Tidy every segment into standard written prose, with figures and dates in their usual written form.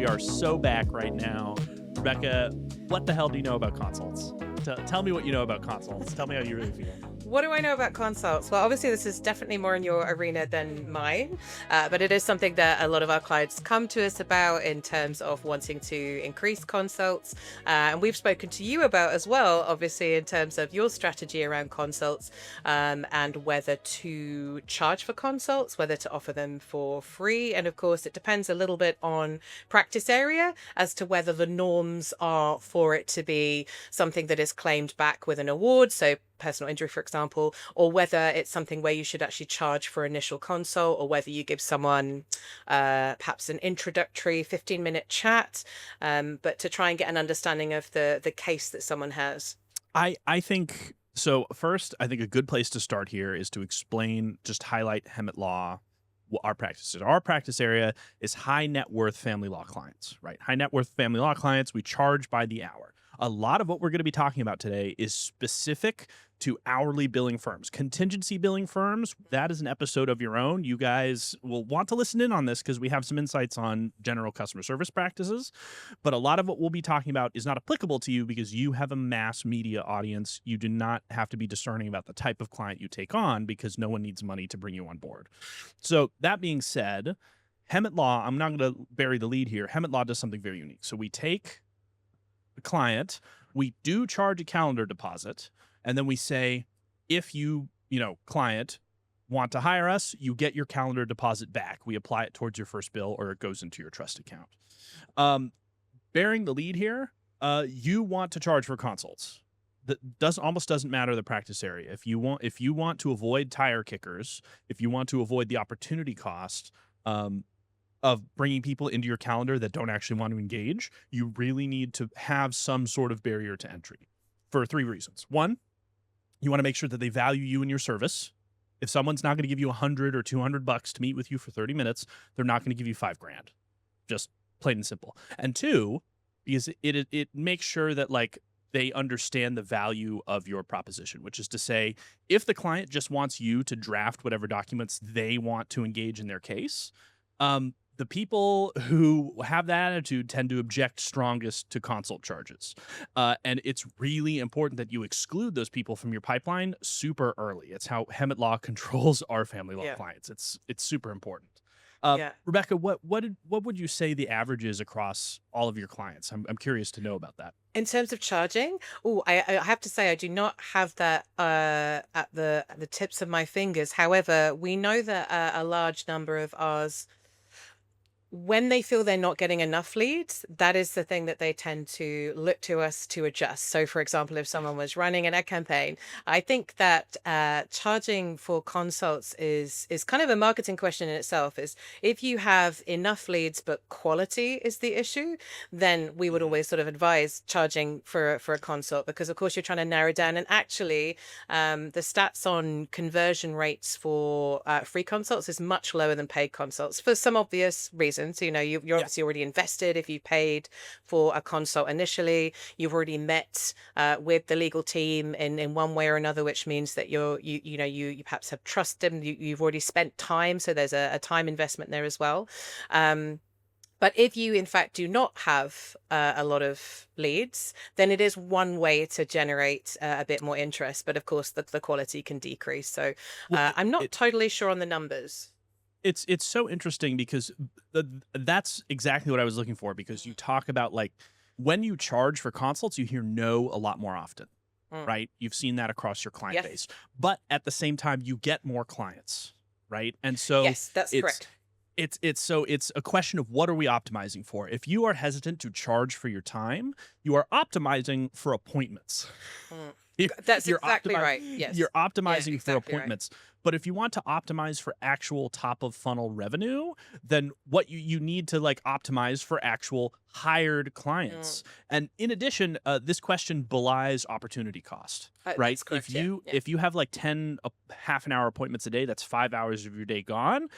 We are so back right now. Rebecca, what the hell do you know about consults? Tell me what you know about consults. Tell me how you really feel. What do I know about consults? Well, obviously, this is definitely more in your arena than mine, but it is something that a lot of our clients come to us about in terms of wanting to increase consults. And we've spoken to you about as well, obviously, in terms of your strategy around consults and whether to charge for consults, whether to offer them for free. And of course, it depends a little bit on practice area as to whether the norms are for it to be something that is claimed back with an award. So personal injury, for example, or whether it's something where you should actually charge for initial consult, or whether you give someone perhaps an introductory 15-minute chat, but to try and get an understanding of the case that someone has. I think so. First, I think a good place to start here is to explain, just highlight Hemet Law, what our practice is. Our practice area is high net worth family law clients, right? High net worth family law clients, we charge by the hour. A lot of what we're going to be talking about today is specific to hourly billing firms. Contingency billing firms, that is an episode of your own. You guys will want to listen in on this because we have some insights on general customer service practices. But a lot of what we'll be talking about is not applicable to you because you have a mass media audience. You do not have to be discerning about the type of client you take on because no one needs money to bring you on board. So that being said, Hemet Law, I'm not going to bury the lead here. Hemet Law does something very unique. So we take the client, we do charge a calendar deposit, and then we say, if you client, want to hire us, you get your calendar deposit back. We apply it towards your first bill or it goes into your trust account. Bearing the lead here, you want to charge for consults. That almost doesn't matter the practice area. If you want to avoid tire kickers, if you want to avoid the opportunity cost of bringing people into your calendar that don't actually want to engage, you really need to have some sort of barrier to entry for 3 reasons. 1, you want to make sure that they value you and your service. If someone's not going to give you $100 or $200 to meet with you for 30 minutes, they're not going to give you $5,000. Just plain and simple. And 2, because it makes sure that they understand the value of your proposition, which is to say, if the client just wants you to draft whatever documents they want to engage in their case, the people who have that attitude tend to object strongest to consult charges. And it's really important that you exclude those people from your pipeline super early. It's how Hemet Law controls our family law clients. It's super important. Rebecca, what would you say the average is across all of your clients? I'm curious to know about that. In terms of charging, I have to say I do not have that at the tips of my fingers. However, we know that a large number of ours, when they feel they're not getting enough leads, that is the thing that they tend to look to us to adjust. So, for example, if someone was running an ad campaign, I think that charging for consults is kind of a marketing question in itself. Is if you have enough leads but quality is the issue, then we would always sort of advise charging for a consult, because of course you're trying to narrow down. And actually, the stats on conversion rates for free consults is much lower than paid consults for some obvious reasons. You're obviously already invested. If you paid for a consult initially, you've already met with the legal team in one way or another, which means that you perhaps have trusted them. You've already spent time, so there's a time investment there as well. But if you, in fact, do not have a lot of leads, then it is one way to generate a bit more interest. But of course, the quality can decrease. So I'm not totally sure on the numbers. It's so interesting because that's exactly what I was looking for, because you talk about when you charge for consults, you hear no a lot more often, right? You've seen that across your client base, but at the same time, you get more clients, right? And so yes, that's correct. It's a question of what are we optimizing for? If you are hesitant to charge for your time, you are optimizing for appointments. That's exactly right. Yes. You're optimizing for appointments. Right. But if you want to optimize for actual top of funnel revenue, then what you need to optimize for actual hired clients. And in addition, this question belies opportunity cost, right? Correct, if you have 10 half an hour appointments a day, that's 5 hours of your day gone.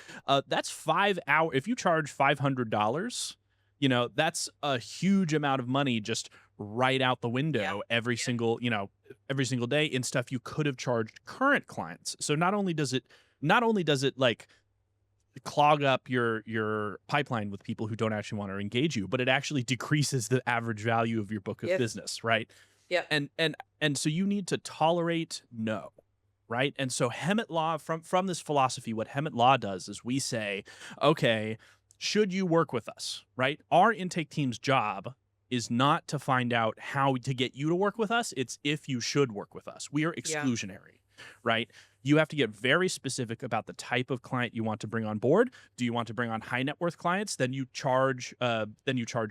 That's 5 hours. If you charge $500, that's a huge amount of money just right out the window every single day in stuff you could have charged current clients. So not only does it clog up your pipeline with people who don't actually want to engage you, but it actually decreases the average value of your book of Yep. business, right? Yep. And so you need to tolerate no, right? And so Hemet Law, from this philosophy, what Hemet Law does is we say, okay, should you work with us, right? Our intake team's job is not to find out how to get you to work with us. It's if you should work with us. We are Yeah. exclusionary, right? You have to get very specific about the type of client you want to bring on board. Do you want to bring on high net worth clients? Then you charge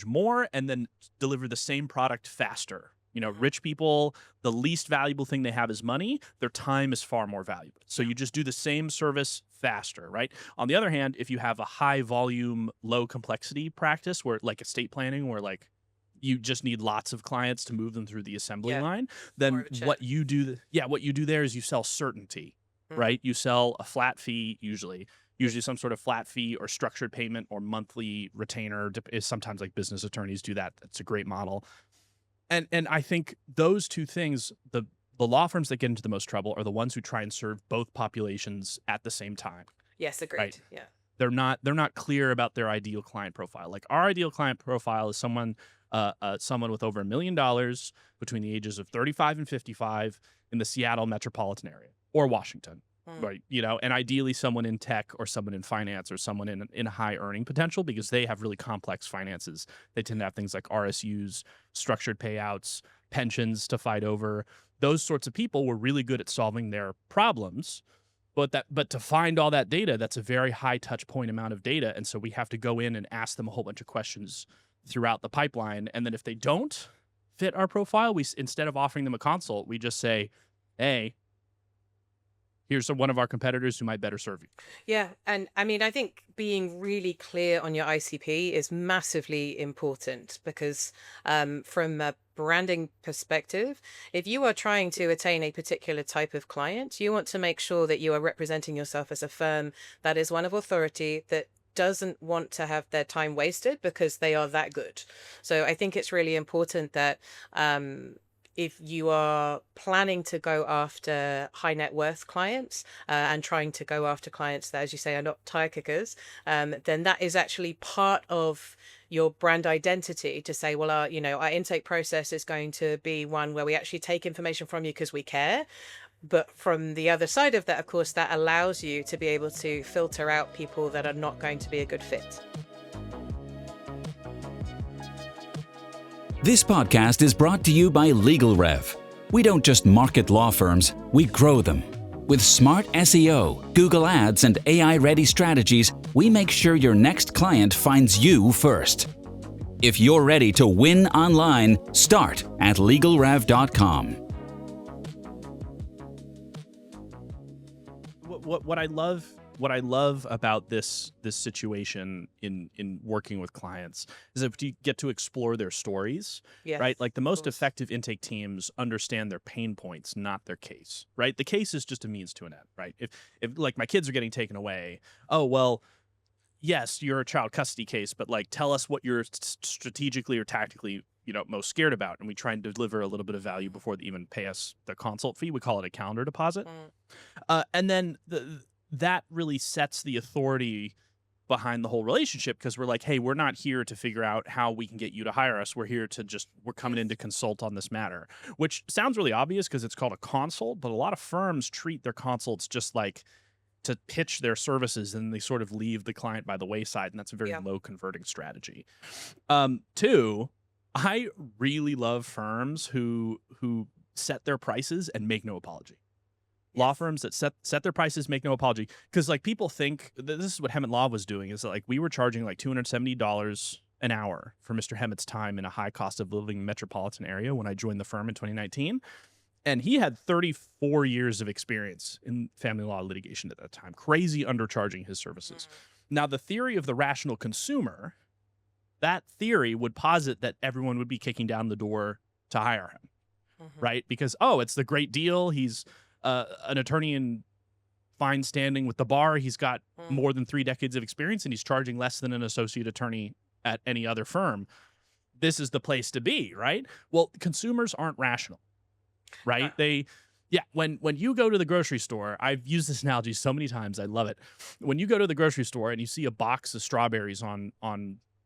more, and then deliver the same product faster. Mhm. Rich people, the least valuable thing they have is money. Their time is far more valuable. So Yeah. you just do the same service faster, right? On the other hand, if you have a high volume, low complexity practice where like estate planning, where like you just need lots of clients to move them through the assembly Yeah. line, More then of a challenge. what you do there is you sell certainty, Mhm. right? You sell a flat fee, usually some sort of flat fee or structured payment or monthly retainer. Is sometimes like business attorneys do that. That's a great model. And I think those two things, the law firms that get into the most trouble are the ones who try and serve both populations at the same time, Yes, right? agreed. Yeah. They're not clear about their ideal client profile. Like our ideal client profile is someone with over $1 million between the ages of 35 and 55 in the Seattle metropolitan area or Washington, Mm. right? And ideally someone in tech or someone in finance or someone in a high earning potential, because they have really complex finances. They tend to have things like RSUs, structured payouts, pensions to fight over. Those sorts of people were really good at solving their problems. But to find all that data, that's a very high touch point amount of data. And so we have to go in and ask them a whole bunch of questions throughout the pipeline. And then if they don't fit our profile, instead of offering them a consult, we just say, hey, here's one of our competitors who might better serve you. Yeah, and I mean, I think being really clear on your ICP is massively important because, from a branding perspective, if you are trying to attain a particular type of client, you want to make sure that you are representing yourself as a firm that is one of authority that doesn't want to have their time wasted because they are that good. So I think it's really important that, if you are planning to go after high net worth clients, and trying to go after clients that, as you say, are not tire kickers, then that is actually part of your brand identity to say, well, our intake process is going to be one where we actually take information from you because we care. But from the other side of that, of course, that allows you to be able to filter out people that are not going to be a good fit. This podcast is brought to you by LegalRev. We don't just market law firms, we grow them. With smart SEO, Google Ads, and AI-ready strategies, we make sure your next client finds you first. If you're ready to win online, start at LegalRev.com. What I love about this situation in working with clients is that you get to explore their stories, right? Yes, Like the of most course. effective intake teams understand their pain points, not their case, right? The case is just a means to an end, right? If like my kids are getting taken away, oh well, yes, you're a child custody case, but like tell us what you're strategically or tactically most scared about, and we try and deliver a little bit of value before they even pay us the consult fee. We call it a calendar deposit. Mm. And then that really sets the authority behind the whole relationship, because we're like, hey, we're not here to figure out how we can get you to hire us. We're here to we're coming in Yes. to consult on this matter, which sounds really obvious because it's called a consult, but a lot of firms treat their consults just like to pitch their services, and they sort of leave the client by the wayside. And that's a very Yeah. low converting strategy. Two, I really love firms who set their prices and make no apology. Law Yes. firms that set their prices, make no apology, because like people think this is what Hemet Law was doing, is that like we were charging like $270 an hour for Mr. Hemet's time in a high cost of living metropolitan area when I joined the firm in 2019, and he had 34 years of experience in family law litigation at that time, crazy undercharging his services. Now the theory of the rational consumer, that theory would posit that everyone would be kicking down the door to hire him, Mhm. right? Because, it's the great deal. He's an attorney in fine standing with the bar. He's got Mm. more than 3 decades of experience, and he's charging less than an associate attorney at any other firm. This is the place to be, right? Well, consumers aren't rational, right? No. Yeah, when you go to the grocery store, I've used this analogy so many times, I love it. When you go to the grocery store and you see a box of strawberries on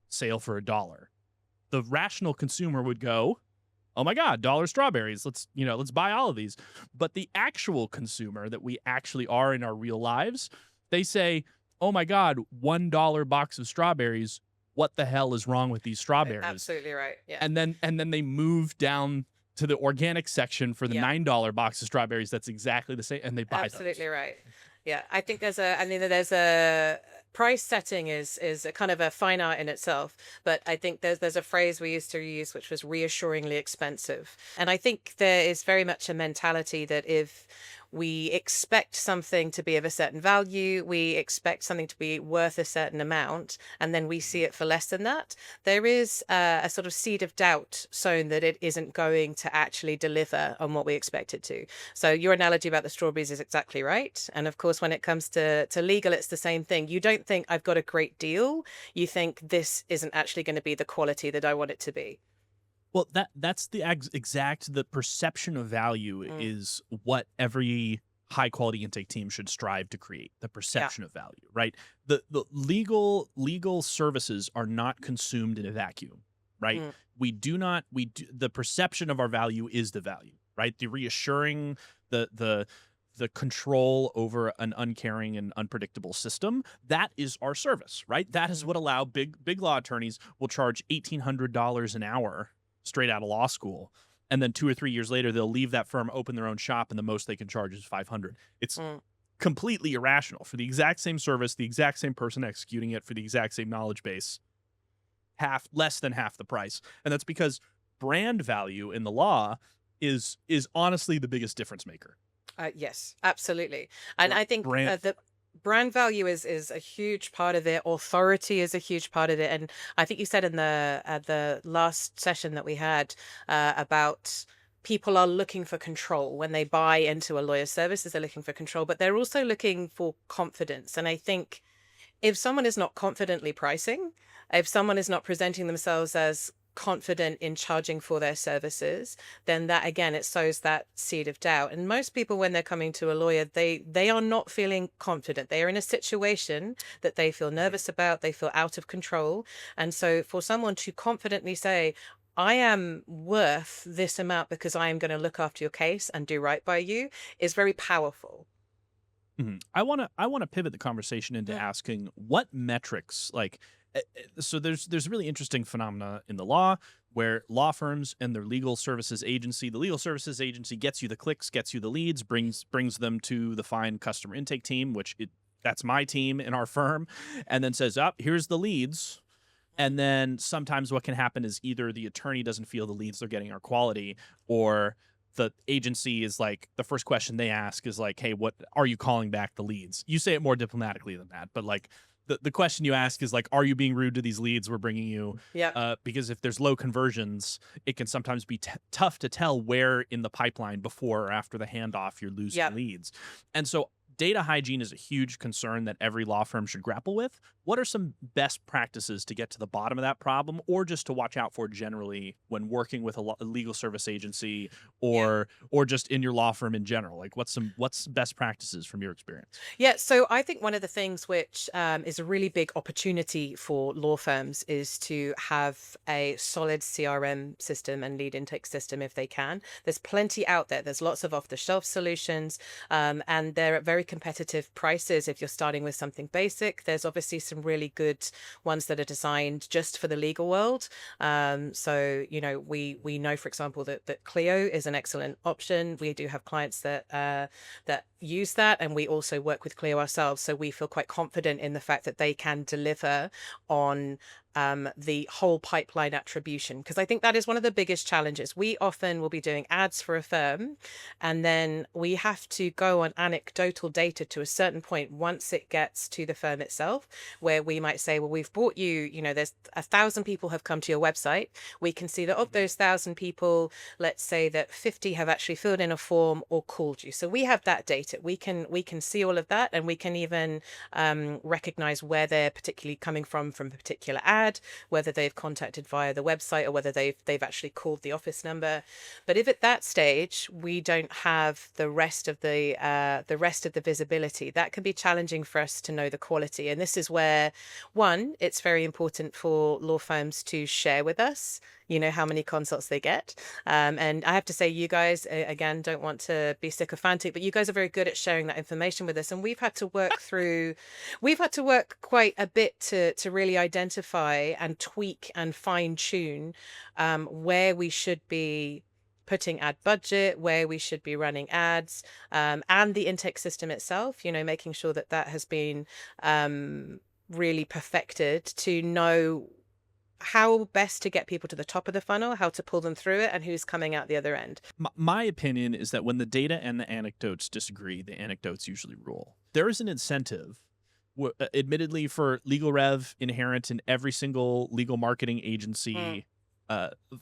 sale for $1, the rational consumer would go, "Oh my god, dollar strawberries. Let's buy all of these." But the actual consumer that we actually are in our real lives, they say, "Oh my god, $1 box of strawberries. What the hell is wrong with these strawberries?" Absolutely right. Yeah. And then they move down to the organic section for the Yeah. $9 box of strawberries that's exactly the same, and they buy those. Absolutely right. Yeah, I think I mean, there's a price setting is a kind of a fine art in itself, but I think there's a phrase we used to use which was reassuringly expensive. And I think there is very much a mentality that if we expect something to be of a certain value, we expect something to be worth a certain amount, and then we see it for less than that, there is a sort of seed of doubt sown that it isn't going to actually deliver on what we expect it to. So your analogy about the strawberries is exactly right. And of course, when it comes to legal, it's the same thing. You don't think I've got a great deal. You think this isn't actually going to be the quality that I want it to be. Well, that's the exact the perception of value Mm. is what every high quality intake team should strive to create. The Yeah. perception of value, right? The legal services are not consumed in a vacuum, right? Mm. The perception of our value is the value, right? The reassuring the control over an uncaring and unpredictable system, that is our service, right? That is Mm. what allow big law attorneys will charge $1,800 an hour straight out of law school, and then 2 or 3 years later they'll leave that firm, open their own shop, and the most they can charge is 500. It's Mm. completely irrational for the exact same service, the exact same person executing it for the exact same knowledge base, less than half the price. And that's because brand value in the law is honestly the biggest difference maker. Yes, absolutely. And I think Brand the brand value is a huge part of it. Authority is a huge part of it. And I think you said in the last session that we had about people are looking for control when they buy into a lawyer's services. They're looking for control, but they're also looking for confidence. And I think if someone is not confidently pricing, if someone is not presenting themselves as confident in charging for their services, then that again, it sows that seed of doubt. And most people, when they're coming to a lawyer, they are not feeling confident. They are in a situation that they feel nervous about, they feel out of control. And so for someone to confidently say, I am worth this amount because I am going to look after your case and do right by you, is very powerful. I want to pivot the conversation into Mm. asking what metrics so there's really interesting phenomena in the law where law firms and their legal services agency, the legal services agency gets you the clicks, gets you the leads, brings them to the fine customer intake team, that's my team in our firm, and then says, "Up, here's the leads." And then sometimes what can happen is either the attorney doesn't feel the leads they're getting are quality, or the agency is like, the first question they ask is like, "Hey, what are you calling back the leads?" You say it more diplomatically than that, but like the question you ask is like, "Are you being rude to these leads we're bringing you?" Yeah. Because if there's low conversions, it can sometimes be tough to tell where in the pipeline before or after the handoff you're losing Yeah. leads. And so data hygiene is a huge concern that every law firm should grapple with. What are some best practices to get to the bottom of that problem, or just to watch out for generally when working with a legal service agency, Yeah. or just in your law firm in general? Like what's best practices from your experience? Yeah, so I think one of the things which is a really big opportunity for law firms is to have a solid CRM system and lead intake system if they can. There's plenty out there. There's lots of off-the-shelf solutions, and they're at very competitive prices if you're starting with something basic. There's obviously some really good ones that are designed just for the legal world. So, we know, for example, that Clio is an excellent option. We do have clients that use that, and we also work with Clio ourselves, so we feel quite confident in the fact that they can deliver on the whole pipeline attribution, because I think that is one of the biggest challenges. We often will be doing ads for a firm, and then we have to go on anecdotal data to a certain point once it gets to the firm itself, where we might say, well, we've brought you, there's 1,000 people have come to your website. We can see that of those 1,000 people, let's say that 50 have actually filled in a form or called you. So we have that data. We can see all of that, and we can even recognize where they're particularly coming from a particular ad, ad, whether they've contacted via the website, or whether they've actually called the office number. But if at that stage we don't have the rest of the visibility, that can be challenging for us to know the quality. And this is where, one, it's very important for law firms to share with us, how many consults they get. And I have to say, you guys, again, don't want to be sycophantic, but you guys are very good at sharing that information with us. And we've had to work quite a bit to really identify and tweak and fine tune where we should be putting ad budget, where we should be running ads, and the intake system itself, making sure that has been really perfected to know how best to get people to the top of the funnel, how to pull them through it, and who's coming out the other end. My opinion is that when the data and the anecdotes disagree, the anecdotes usually rule. There is an incentive, admittedly, for legal rev inherent in every single legal marketing agency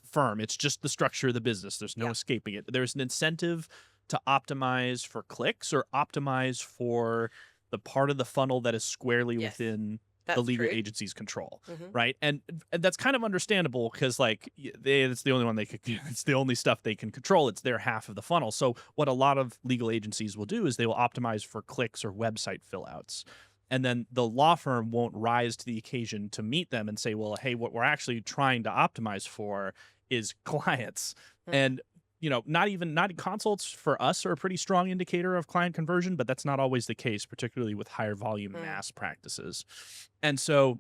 firm. It's just the structure of the business. There's no escaping it. There's an incentive to optimize for clicks or optimize for the part of the funnel that is squarely within the legal agency's control, right? And that's kind of understandable because, like, it's the only one it's the only stuff they can control. It's their half of the funnel. So what a lot of legal agencies will do is they will optimize for clicks or website fill outs. And then the law firm won't rise to the occasion to meet them and say, well, hey, what we're actually trying to optimize for is clients. And not consults for us are a pretty strong indicator of client conversion, but that's not always the case, particularly with higher volume mass practices. And so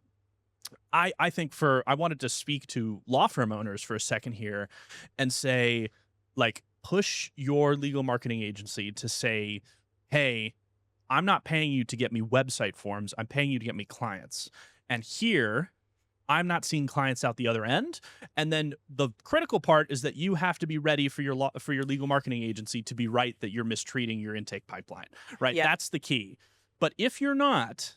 I think I wanted to speak to law firm owners for a second here and say, like, push your legal marketing agency to say, hey, I'm not paying you to get me website forms. I'm paying you to get me clients. And here, I'm not seeing clients out the other end. And then the critical part is that you have to be ready for your legal marketing agency to be right that you're mistreating your intake pipeline, right? Yeah. That's the key. But if you're not,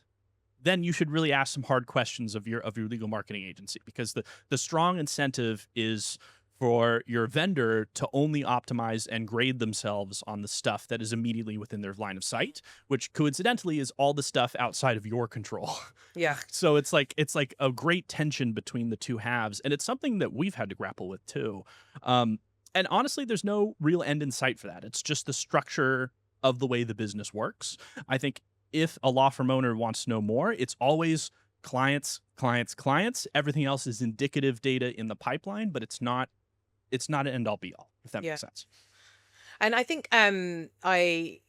then you should really ask some hard questions of your legal marketing agency, because the strong incentive is for your vendor to only optimize and grade themselves on the stuff that is immediately within their line of sight, which coincidentally is all the stuff outside of your control. Yeah. So it's like a great tension between the two halves, and it's something that we've had to grapple with too. And honestly, there's no real end in sight for that. It's just the structure of the way the business works. I think if a law firm owner wants to know more, it's always clients, clients, clients. Everything else is indicative data in the pipeline, but it's not an end all be all, if that makes sense. And I think I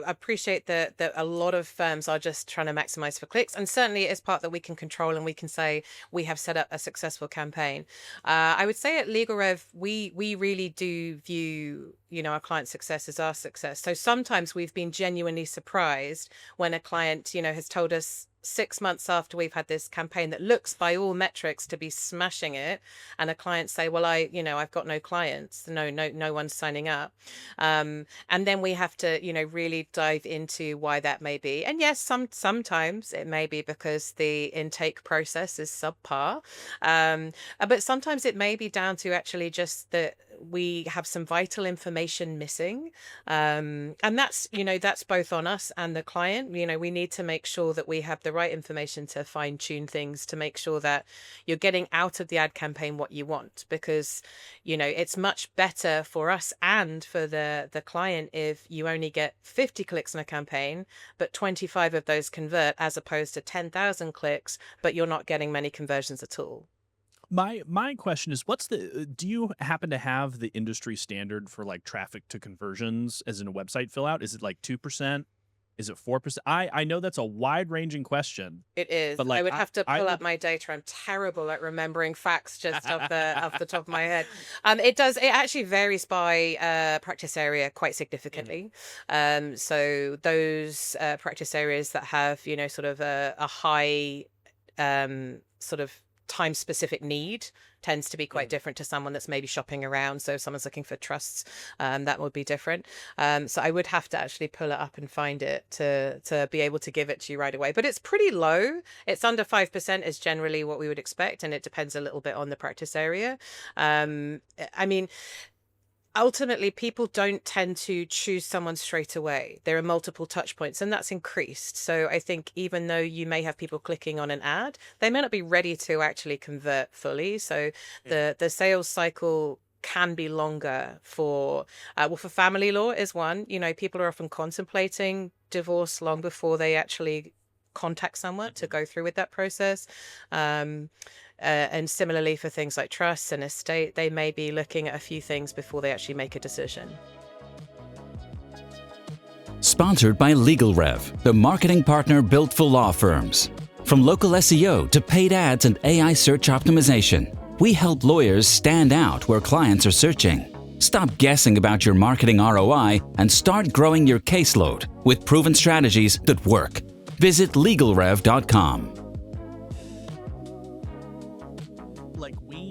appreciate that a lot of firms are just trying to maximize for clicks, and certainly it is part that we can control, and we can say we have set up a successful campaign. I would say at LegalRev, we really do view our client success as our success. So sometimes we've been genuinely surprised when a client has told us 6 months after we've had this campaign that looks by all metrics to be smashing it, and a client say, well, I've got no clients, no one's signing up, and then we have to really dive into why that may be. And yes, sometimes it may be because the intake process is subpar, but sometimes it may be down to actually just that we have some vital information missing, and that's both on us and the client. We need to make sure that we have the right information to fine tune things, to make sure that you're getting out of the ad campaign what you want, because it's much better for us and for the client if you only get 50 clicks on a campaign but 25 of those convert, as opposed to 10,000 clicks but you're not getting many conversions at all. My question is, do you happen to have the industry standard for like traffic to conversions as in a website fill out? Is it like 2%? Is it 4%? I know that's a wide ranging question. It is. But I would have to pull up my data. I'm terrible at remembering facts just off the top of my head. It actually varies by practice area quite significantly. So those practice areas that have sort of a high sort of time specific need tends to be quite different to someone that's maybe shopping around. So if someone's looking for trusts, that would be different. So I would have to actually pull it up and find it to be able to give it to you right away. But it's pretty low. It's under 5% is generally what we would expect, and it depends a little bit on the practice area. I mean, ultimately people don't tend to choose someone straight away. There are multiple touch points, and that's increased. So I think even though you may have people clicking on an ad, they may not be ready to actually convert fully. So the sales cycle can be longer for well, for family law is one. People are often contemplating divorce long before they actually contact someone to go through with that process. And similarly for things like trusts and estate, they may be looking at a few things before they actually make a decision. Sponsored by LegalRev, the marketing partner built for law firms. From local SEO to paid ads and AI search optimization, we help lawyers stand out where clients are searching. Stop guessing about your marketing ROI and start growing your caseload with proven strategies that work. Visit LegalRev.com.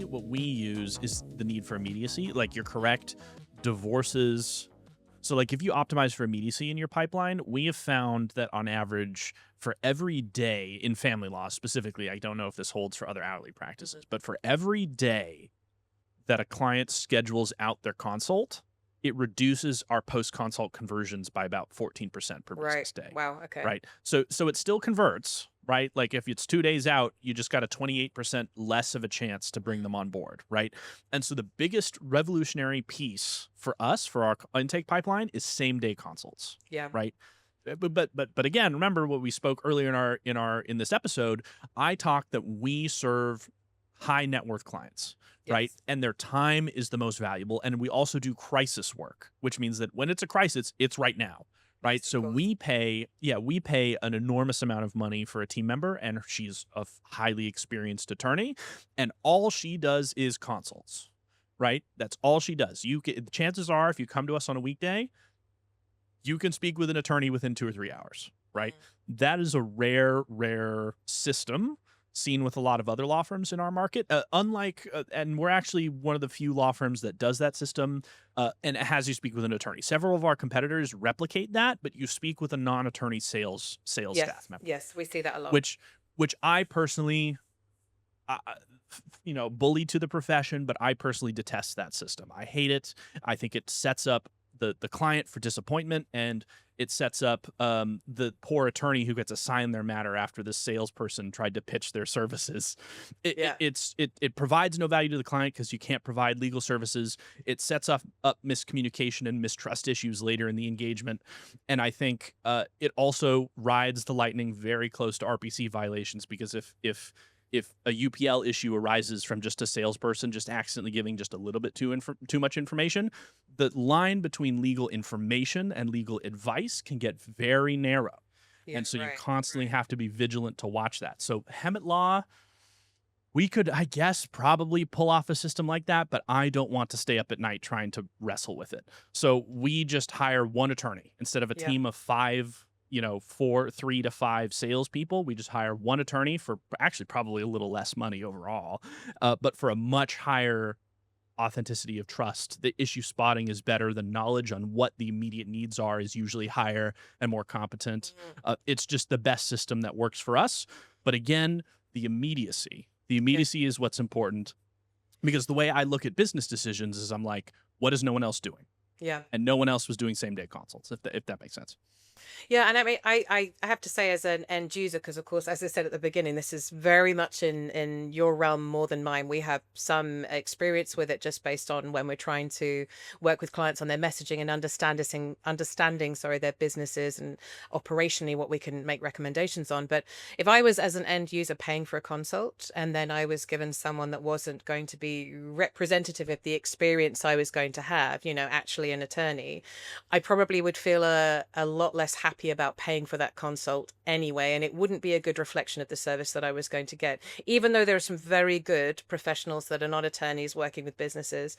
What we use is the need for immediacy. Like, you're correct, divorces. So like if you optimize for immediacy in your pipeline, we have found that on average for every day in family law specifically, I don't know if this holds for other hourly practices, but for every day that a client schedules out their consult, it reduces our post-consult conversions by about 14% per business day. Wow. Okay. Right. So it still converts, right? Like if it's 2 days out, you just got a 28% less of a chance to bring them on board, right? And so the biggest revolutionary piece for us, for our intake pipeline, is same-day consults. Yeah. Right. But again, remember what we spoke earlier in this episode. I talked that we serve high net worth clients. Right. Yes. And their time is the most valuable. And we also do crisis work, which means that when it's a crisis, it's right now. Right. Yes, So of course. we pay an enormous amount of money for a team member, and she's a highly experienced attorney. And all she does is consults. Right. That's all she does. Chances are, if you come to us on a weekday, you can speak with an attorney within 2 or 3 hours. Right. That is a rare system seen with a lot of other law firms in our market. And we're actually one of the few law firms that does that system, and it has you speak with an attorney. Several of our competitors replicate that, but you speak with a non-attorney sales Yes. staff member. Yes, we see that a lot. Which I personally, bully to the profession, but I personally detest that system. I hate it. I think it sets up the client for disappointment, and it sets up the poor attorney who gets assigned their matter after the salesperson tried to pitch their services. It provides no value to the client because you can't provide legal services. It sets up miscommunication and mistrust issues later in the engagement. And I think it also rides the lightning very close to RPC violations, because if a UPL issue arises from just a salesperson just accidentally giving just a little bit too much information, the line between legal information and legal advice can get very narrow. Yeah, and so you right, constantly right. have to be vigilant to watch that. So Hemet Law, we could, I guess, probably pull off a system like that, but I don't want to stay up at night trying to wrestle with it. So we just hire one attorney instead of a Yeah. team of 3 to 5 salespeople. We just hire one attorney for actually probably a little less money overall, but for a much higher authenticity of trust. The issue spotting is better. The knowledge on what the immediate needs are is usually higher and more competent. It's just the best system that works for us. But again, the immediacy is what's important, because the way I look at business decisions is I'm like, what is no one else doing? Yeah. And no one else was doing same-day consults, if that makes sense. Yeah, and I mean, I have to say, as an end user, because of course, as I said at the beginning, this is very much in your realm more than mine. We have some experience with it just based on when we're trying to work with clients on their messaging and understanding, their businesses and operationally what we can make recommendations on. But if I was, as an end user, paying for a consult, and then I was given someone that wasn't going to be representative of the experience I was going to have, actually an attorney, I probably would feel a lot less happy about paying for that consult anyway, and it wouldn't be a good reflection of the service that I was going to get, even though there are some very good professionals that are not attorneys working with businesses.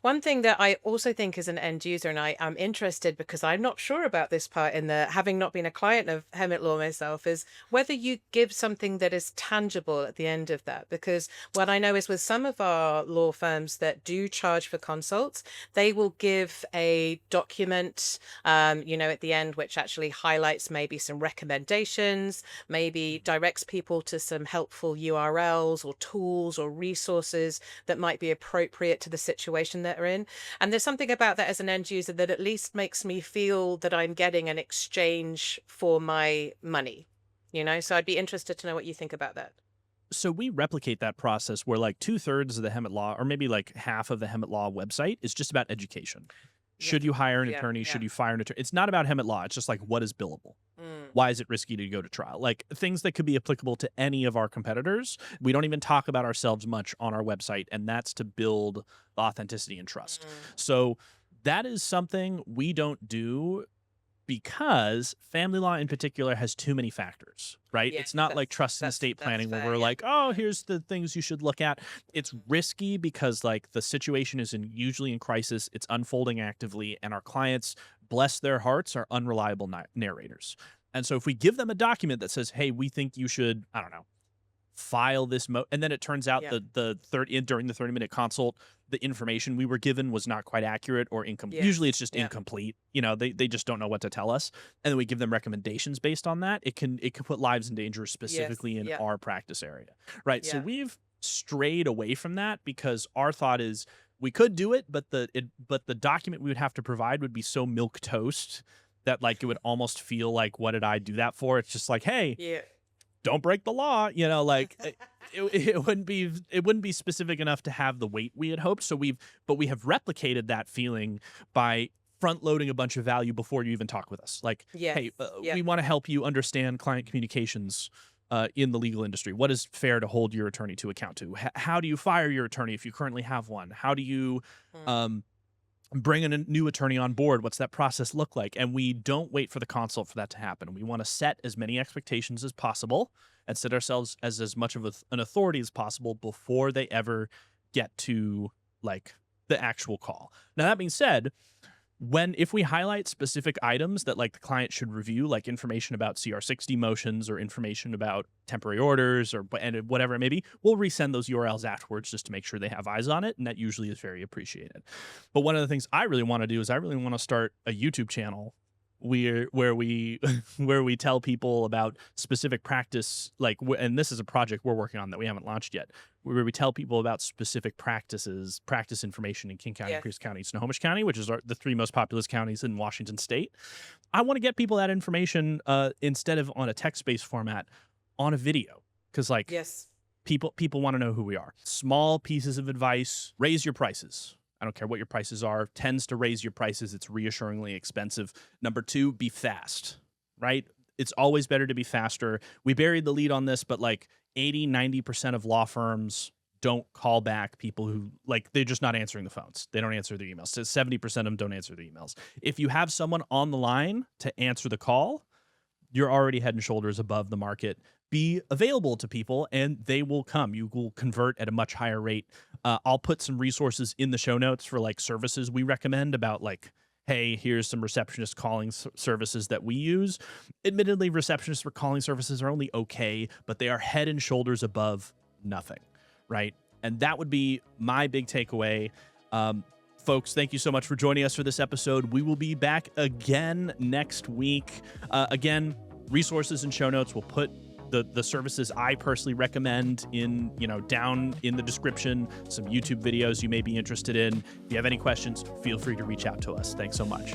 One thing that I also think as an end user, and I'm interested because I'm not sure about this part in the having not been a client of Hemet Law myself, is whether you give something that is tangible at the end of that. Because what I know is with some of our law firms that do charge for consults, they will give a document, at the end, which actually highlights maybe some recommendations, maybe directs people to some helpful URLs or tools or resources that might be appropriate to the situation that they're in. And there's something about that as an end user that at least makes me feel that I'm getting an exchange for my money, So I'd be interested to know what you think about that. So we replicate that process where like 2/3 of the Hemet Law, or maybe like half of the Hemet Law website, is just about education. Should you hire an attorney? Should you fire an attorney? It's not about Hemet Law. It's just like, what is billable? Why is it risky to go to trial? Like things that could be applicable to any of our competitors. We don't even talk about ourselves much on our website, and that's to build authenticity and trust. So that is something we don't do because family law in particular has too many factors, right? It's not like trust and estate planning where we're like, oh, here's the things you should look at. It's risky because like the situation is usually in crisis, it's unfolding actively, and our clients, bless their hearts, are unreliable narrators. And so if we give them a document that says, hey, we think you should, I don't know, file this and then it turns out during the 30-minute consult, the information we were given was not quite accurate or incomplete. Usually it's just incomplete. They just don't know what to tell us. And then we give them recommendations based on that. It can put lives in danger specifically in our practice area. Right. So we've strayed away from that because our thought is we could do it, but the document we would have to provide would be so milk toast that like it would almost feel like, what did I do that for? It's just like, hey, don't break the law, like it wouldn't be specific enough to have the weight we had hoped. So we have replicated that feeling by front loading a bunch of value before you even talk with us. Like, hey, we want to help you understand client communications in the legal industry. What is fair to hold your attorney to account to? How do you fire your attorney if you currently have one? How do you bring in a new attorney on board? What's that process look like? And we don't wait for the consult for that to happen. We want to set as many expectations as possible and set ourselves as much of an authority as possible before they ever get to like the actual call. Now, that being said, if we highlight specific items that like the client should review, like information about CR60 motions or information about temporary orders or whatever it may be, we'll resend those URLs afterwards just to make sure they have eyes on it, and that usually is very appreciated. But one of the things I really want to do is I really want to start a YouTube channel where we tell people about specific practice, and this is a project we're working on that we haven't launched yet, where we tell people about specific practice information in King County, Pierce County, Snohomish County, which is the three most populous counties in Washington State. I want to get people that information instead of on a text-based format, on a video, because people want to know who we are. Small pieces of advice: raise your prices. I don't care what your prices are. Tends to raise your prices. It's reassuringly expensive. Number 2, be fast, right? It's always better to be faster. We buried the lead on this, but like 80-90% of law firms don't call back people who, like, they're just not answering the phones. They don't answer their emails. So 70% of them don't answer their emails. If you have someone on the line to answer the call, you're already head and shoulders above the market. Be available to people and they will come. You will convert at a much higher rate. I'll put some resources in the show notes for like services we recommend about like, hey, here's some receptionist calling services that we use. Admittedly, receptionist for calling services are only okay, but they are head and shoulders above nothing, right? And that would be my big takeaway. Folks, thank you so much for joining us for this episode. We will be back again next week. Again, resources and show notes. We'll put the services I personally recommend down in the description, some YouTube videos you may be interested in. If you have any questions, feel free to reach out to us. Thanks so much.